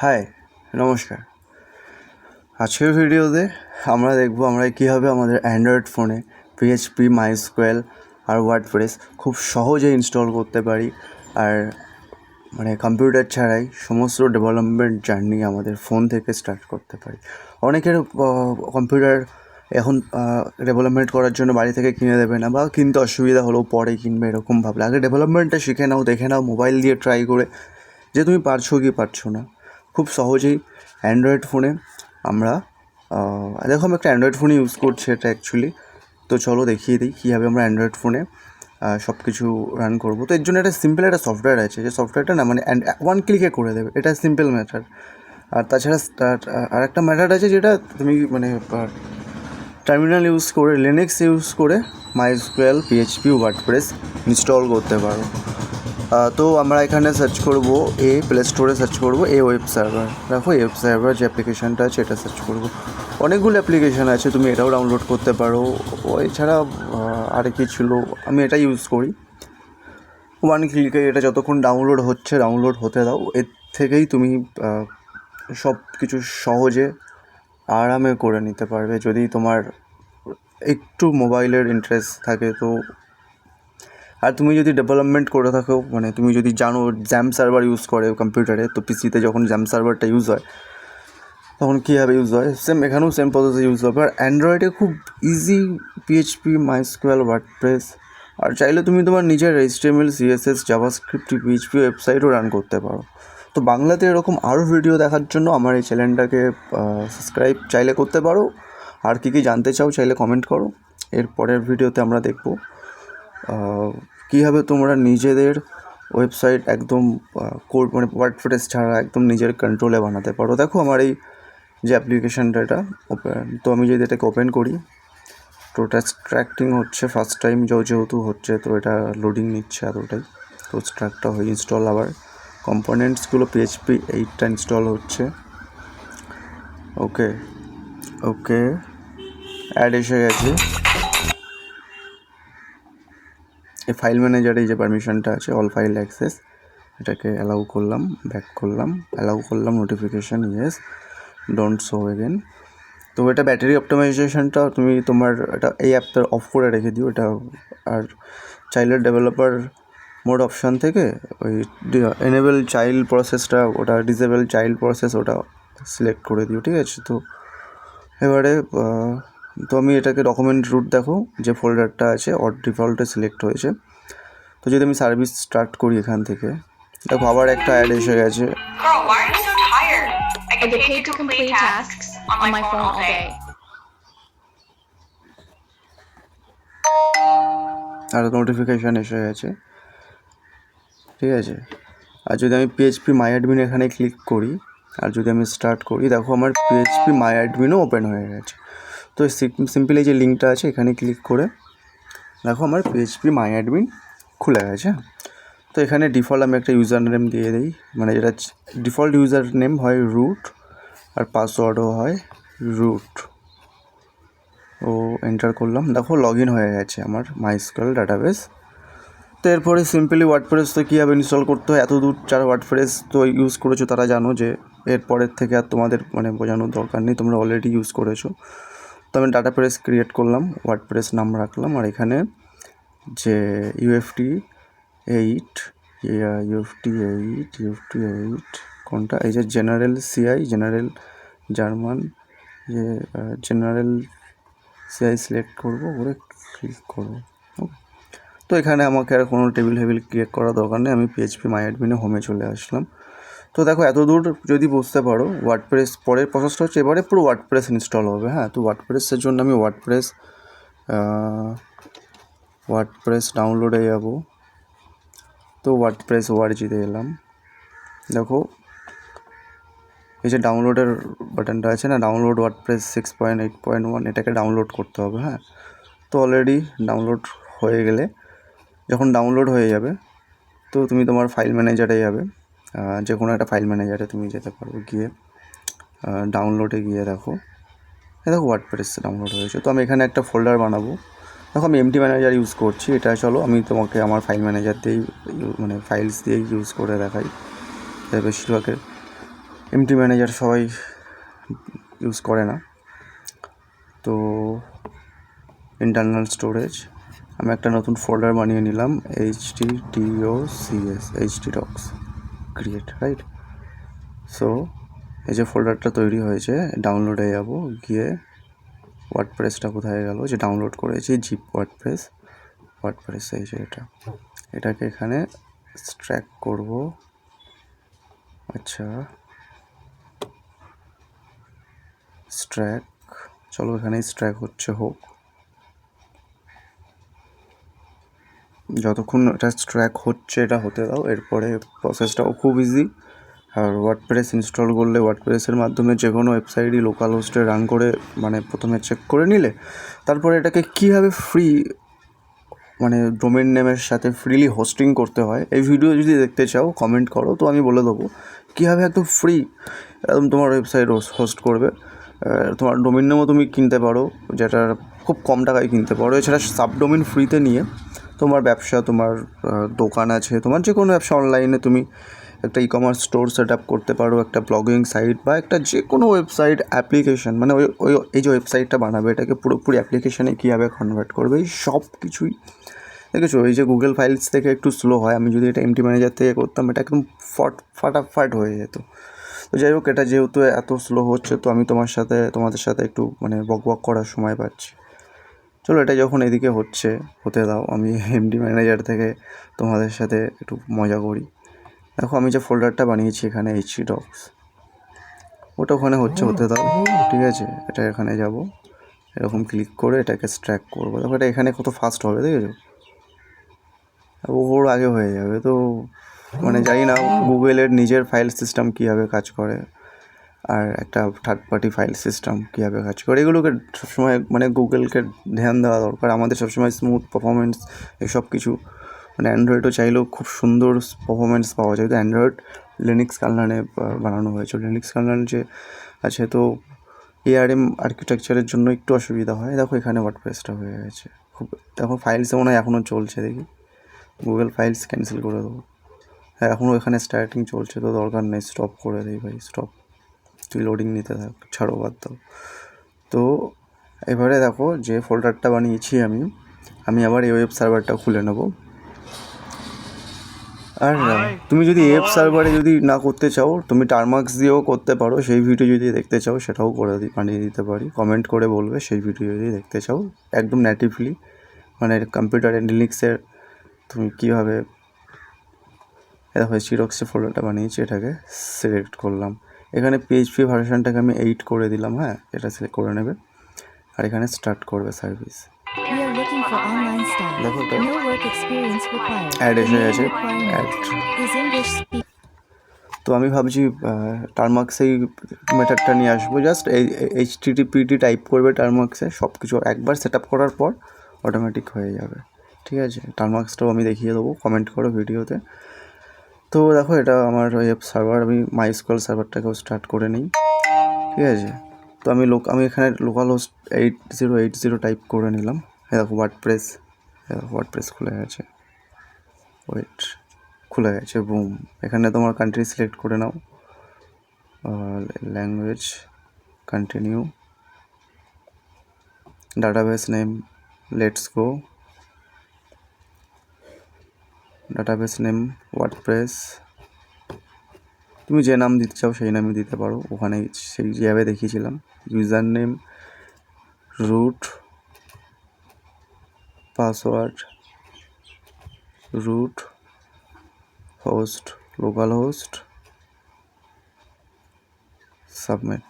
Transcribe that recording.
High, নমস্কার। আজকের ভিডিওতে আমরা দেখব আমরা কীভাবে আমাদের অ্যান্ড্রয়েড ফোনে PHP, MySQL আর ওয়ার্ডপ্রেস খুব সহজে ইনস্টল করতে পারি। আর কম্পিউটার ছাড়াই সমস্ত ডেভেলপমেন্ট জার্নি আমাদের ফোন থেকে স্টার্ট করতে পারি। অনেকের কম্পিউটার এখন ডেভেলপমেন্ট করার জন্য বাড়ি থেকে কিনে দেবে না, বা কিনতে অসুবিধা হলেও পরে কিনবে এরকম ভাবলে। আগে ডেভেলপমেন্টটা শিখে নাও, দেখে নাও, মোবাইল দিয়ে ট্রাই করে যে তুমি পারছো কি পারছো না। খুব সহজেই অ্যান্ড্রয়েড ফোনে আমরা দেখো আমি একটা অ্যান্ড্রয়েড ফোনে ইউজ করছি এটা অ্যাকচুয়ালি। তো চলো দেখিয়ে দিই কীভাবে আমরা অ্যান্ড্রয়েড ফোনে সব কিছু রান করবো। তো এর জন্য একটা সিম্পল একটা সফটওয়্যার আছে, যে সফটওয়্যারটা না ওয়ান ক্লিকে করে দেবে, এটা সিম্পল ম্যাটার। আর তাছাড়া আর একটা ম্যাটার আছে, যেটা তুমি টার্মিনাল ইউজ করে, লিনাক্স ইউজ করে MySQL, PHP, ওয়ার্ডপ্রেস ইনস্টল করতে পারো। তো আমরা এখানে সার্চ করব, প্লে স্টোরে সার্চ করব ওয়েব সার্ভার। দেখো ওয়েব সার্ভার যে অ্যাপ্লিকেশানটা আছে এটা সার্চ করব। অনেকগুলো অ্যাপ্লিকেশান আছে, তুমি এটাও ডাউনলোড করতে পারো। এছাড়া আর কি ছিল, আমি এটা ইউজ করি। ওয়ান ক্লিকে এটা যতক্ষণ ডাউনলোড হতে দাও। এর থেকেই তুমি সব কিছু সহজে আরামে করে নিতে পারবে, যদি তোমার একটু মোবাইলের ইন্টারেস্ট থাকে তো। আর তুমি যদি ডেভেলপমেন্ট করে থাকো, তুমি যদি জানো জ্যাম সার্ভার ইউজ করে কম্পিউটারে, তো পিসিতে যখন জ্যাম সার্ভারটা ইউজ হয় তখন কীভাবে ইউজ হয়, সেম এখানেও সেম প্রসেসে ইউজ হবে। আর অ্যান্ড্রয়েডে খুব ইজি PHP, MySQL, ওয়ার্ডপ্রেস। আর চাইলে তুমি তোমার নিজের HTML, CSS, জাভাস্ক্রিপ্ট, PHP ওয়েবসাইটও রান করতে পারো। তো বাংলাতে এরকম আরও ভিডিও দেখার জন্য আমার এই চ্যানেলটাকে সাবস্ক্রাইব চাইলে করতে পারো। আর কী জানতে চাও চাইলে কমেন্ট করো। এর পরের ভিডিওতে আমরা দেখব কীভাবে তোমরা নিজেদের ওয়েবসাইট একদম ওয়ার্ডপ্রেস ছাড়া একদম নিজের কন্ট্রোলে বানাতে পারো। দেখো আমার এই যে অ্যাপ্লিকেশানটা, এটা তো আমি যদি এটাকে ওপেন করি, তো এটা স্ট্রাক্টিং হচ্ছে ফার্স্ট টাইম যেহেতু হচ্ছে, তো এটা লোডিং নিচ্ছে এতটাই। তো স্ট্রাকটা হয়ে ইনস্টল, আবার কম্পোনেন্টসগুলো PHP 8টা ইনস্টল হচ্ছে। ওকে অ্যাড এসে গেছে। এই ফাইল ম্যানেজারে যে পারমিশনটা আছে, অল ফাইল অ্যাক্সেস, এটাকে অ্যালাউ করলাম, ব্যাক করলাম, অ্যালাউ করলাম, notification yes, don't show again. তো এটা ব্যাটারি অপটিমাইজেশনটা তুমি তোমার এটা এই অ্যাপটা অফ করে রেখে দিও এটা। আর চাইল্ড ডেভেলপার মোড অপশান থেকে ওই এনেবল চাইল্ড প্রসেসটা, ওটা ডিসেবল চাইল্ড প্রসেস ওটা সিলেক্ট করে দিও, ঠিক আছে? তো এবারে তো আমি এটাকে ডকুমেন্ট রুট, দেখো যে ফোল্ডারটা আছে ডিফল্টে সিলেক্ট হয়েছে। তো যদি আমি সার্ভিস স্টার্ট করি এখান থেকে, দেখো আবার একটা অ্যাড এসে গেছে। I get paid to complete tasks on my phone all day. আর নোটিফিকেশান এসে গেছে, ঠিক আছে? আর যদি আমি PHP MyAdmin এখানে ক্লিক করি, আর যদি আমি স্টার্ট করি, দেখো আমার PHP MyAdminও ওপেন হয়ে গেছে। তো সিম্পলি যে লিঙ্কটা আছে এখানে ক্লিক করে দেখো আমার PHP MyAdmin খুলে গেছে। তো এখানে ডিফল্ট আমি একটা ইউজার নেম দিয়ে দিই, যেটা ডিফল্ট ইউজার নেম হয় রুট, আর পাসওয়ার্ডও হয় রুট। ও এন্টার করলাম, দেখো লগ ইন হয়ে গেছে আমার MySQL ডাটাবেস। তো এরপরে সিম্পলি ওয়ার্ডপ্রেস তো কীভাবে ইনস্টল করতে হয়, এত দূর যারা ওয়ার্ডপ্রেস তো ইউজ করেছো তারা জানো, যে এরপরের থেকে আর তোমাদের বোঝানোর দরকার নেই, তোমরা অলরেডি ইউজ করেছো। তো আমি ডাটাবেস ক্রিয়েট করলাম, ওয়ার্ডপ্রেস নাম রাখলাম, আর এখানে যে UFT8 কোনটা, এই যে জেনারেল CI, জেনারেল জার্মান, যে জেনারেল CI সিলেক্ট করবো, করে ক্লিক করবো। তো এখানে আমাকে আর কোনো টেবিল ক্রিয়েট করার দরকার নেই, আমি PHP MyAdmin হোমে চলে আসলাম। তো দেখো এত দূর যদি বুঝতে পারো, ওয়ার্ডপ্রেস পরের প্রসেসটা হচ্ছে এবারে পুরো ওয়ার্ডপ্রেস ইনস্টল হবে। হ্যাঁ, তো ওয়ার্ডপ্রেসের জন্য আমি ওয়ার্ডপ্রেস ডাউনলোডে যাব। তো ওয়ার্ডপ্রেস ORG-তে এলাম, দেখো এই যে ডাউনলোডের বাটনটা আছে না, ডাউনলোড ওয়ার্ডপ্রেস 6.8.1, এটাকে ডাউনলোড করতে হবে। হ্যাঁ, তো অলরেডি ডাউনলোড হয়ে গেলে, যখন ডাউনলোড হয়ে যাবে তো তুমি তোমার ফাইল ম্যানেজারে যাবে, যে কোনো একটা ফাইল ম্যানেজারে তুমি যেতে পারো, গিয়ে ডাউনলোডে গিয়ে দেখো ওয়ার্ডপ্রেস ডাউনলোড হয়েছে। তো আমি এখানে একটা ফোল্ডার বানাবো, দেখো আমি এমটি ম্যানেজার ইউজ করছি, এটা চলো আমি তোমাকে আমার ফাইল ম্যানেজার দিয়েই মানে ফাইলস দিয়েই ইউজ করে দেখাই। বেশিরভাগের এমটি ম্যানেজার সবাই ইউজ করে না। তো ইন্টারনাল স্টোরেজ, আমি একটা নতুন ফোল্ডার বানিয়ে নিলাম, htdocs ক্রিয়েট, রাইট। সো এই যে ফোল্ডারটা তৈরি হয়েছে, ডাউনলোডে যাব, গিয়ে ওয়ার্ডপ্রেসটা কোথায় গেল, যে ডাউনলোড করেছি জিপ ওয়ার্ডপ্রেস এই যে এটাকে এখানে স্ট্র্যাক করব। আচ্ছা স্ট্র্যাক, চলো এখানে স্ট্র্যাক হচ্ছে হোক, যতক্ষণ এটা স্ট্র্যাক হচ্ছে এটা হতে দাও। এরপরে প্রসেসটাও খুব ইজি। আর ওয়ার্ডপ্রেস ইনস্টল করলে ওয়ার্ডপ্রেসের মাধ্যমে যে কোনো ওয়েবসাইটই লোকাল হোস্টে রান করে মানে প্রথমে চেক করে নিলে, তারপরে এটাকে কীভাবে ফ্রি মানে ডোমেন নেমের সাথে ফ্রিলি হোস্টিং করতে হয়, এই ভিডিও যদি দেখতে চাও কমেন্ট করো, তো আমি বলে দেবো কীভাবে একদম ফ্রি একদম তোমার ওয়েবসাইট হোস্ট করবে। তোমার ডোমেন নেমও তুমি কিনতে পারো, যেটা খুব কম টাকায় কিনতে পারো। এছাড়া সাবডোমেন ফ্রিতে নিয়ে তোমার ব্যবসা, তোমার দোকান আছে, তোমার যে কোনো ব্যবসা অনলাইনে তুমি একটা e commerce store set up করতে পারো, একটা ব্লগিং সাইট বা একটা যে কোনো ওয়েবসাইট অ্যাপ্লিকেশন, মানে এই যে ওয়েবসাইটটা বানাবে এটাকে পুরোপুরি অ্যাপ্লিকেশানে কীভাবে কনভার্ট করবে, এই সব কিছুই দেখেছো। এই যে গুগল ফাইলস থেকে একটু স্লো হয়, আমি যদি এটা এমটি ম্যানেজার থেকে করতাম এটা একদম ফাটাফাট হয়ে যেত। তো যাই হোক, এটা যেহেতু এত স্লো হচ্ছে, তো আমি তোমাদের সাথে একটু মানে বক করার সময় পাচ্ছি। চলো এটা যখন এদিকে হতে দাও, আমি এমডি ম্যানেজার থেকে তোমাদের সাথে একটু মজা করি। দেখো আমি যে ফোল্ডারটা বানিয়েছি এখানে htdocs, ওটা ওখানে হতে দাও, ঠিক আছে। এটা এখানে যাব, এরকম ক্লিক করে এটাকে স্ট্র্যাক করবো। দেখো এটা এখানে কত ফাস্ট হবে, দেখেছো, ওর আগে হয়ে যাবে। তো মানে জানি না গুগলের নিজের ফাইল সিস্টেম কীভাবে কাজ করে আর একটা থার্ড পার্টি ফাইল সিস্টেম কীভাবে কাজ করে, এগুলোকে সবসময় মানে গুগলকে ধ্যান দেওয়া দরকার। আমাদের সবসময় স্মুথ পারফরমেন্স এসব কিছু, মানে অ্যান্ড্রয়েডও চাইলেও খুব সুন্দর পারফরমেন্স পাওয়া যায়। তো অ্যান্ড্রয়েড লিনাক্স কার্নেলে বানানো হয়েছে, লিনাক্স কার্নেল যে আছে, তো ARM আর্কিটেকচারের জন্য একটু অসুবিধা হয়। দেখো এখানে ওয়ার্ডপ্রেসটা হয়ে গেছে খুব, দেখো ফাইলসে মনে হয় এখনও চলছে, দেখি গুগল ফাইলস ক্যান্সেল করে দেবো। হ্যাঁ এখনও এখানে স্টার্টিং চলছে, তো দরকার নেই, স্টপ করে দিই ভাই, স্টপ, তুই লোডিং নিতে থাক, ছাড়ো, বাদ দাও। তো এবারে দেখো যে ফোল্ডারটা বানিয়েছি আমি আবার এই ওয়েব সার্ভারটা খুলে নেব। আর তুমি যদি ওয়েব সার্ভারে যদি না করতে চাও, তুমি টারমার্কস দিয়েও করতে পারো। সেই ভিডিও যদি দেখতে চাও সেটাও বানিয়ে দিতে পারি, কমেন্ট করে বলবে সেই ভিডিও যদি দেখতে চাও একদম নেটিভলি, মানে কম্পিউটারে লিনাক্সের তুমি কীভাবে। দেখো htdocs ফোল্ডারটা বানিয়েছি, এটাকে সিলেক্ট করলাম, এখানে PHP ভার্সনটাকে আমি 8 করে দিলাম। হ্যাঁ এটা সিলেক্ট করে নেবে, আর এখানে স্টার্ট করবে service. We are looking for online staff. দেখো তো No work experience required. Ad এসে গেছে, The main ad. requirement is English speaking. তো আমি ভাবছি টারমার্কসেই মেথডটা নিয়ে আসবো, জাস্ট এই HTTPD টাইপ করবে টারমার্কসে, সব কিছু একবার সেট আপ করার পর অটোমেটিক হয়ে যাবে, ঠিক আছে। টারমার্কসটাও আমি দেখিয়ে দেবো, কমেন্ট করো ভিডিওতে। তো দেখো এটা আমার ওয়েব সার্ভার, আমি MySQL সার্ভারটাকেও স্টার্ট করে নিই, ঠিক আছে। তো আমি এখানে লোকাল হোস্ট 8080 টাইপ করে নিলাম। দেখো ওয়ার্ডপ্রেস খুলে গেছে, খুলে গেছে, বুম। এখানে তোমার কান্ট্রি সিলেক্ট করে নাও, language, continue, database name, let's go, database name WordPress, তুমি যে নাম দিতে চাও সেই নামই দিতে পারো, ওখানে সেই যেভাবে দেখিয়েছিলাম। User name, root, password, root, host, local host, submit.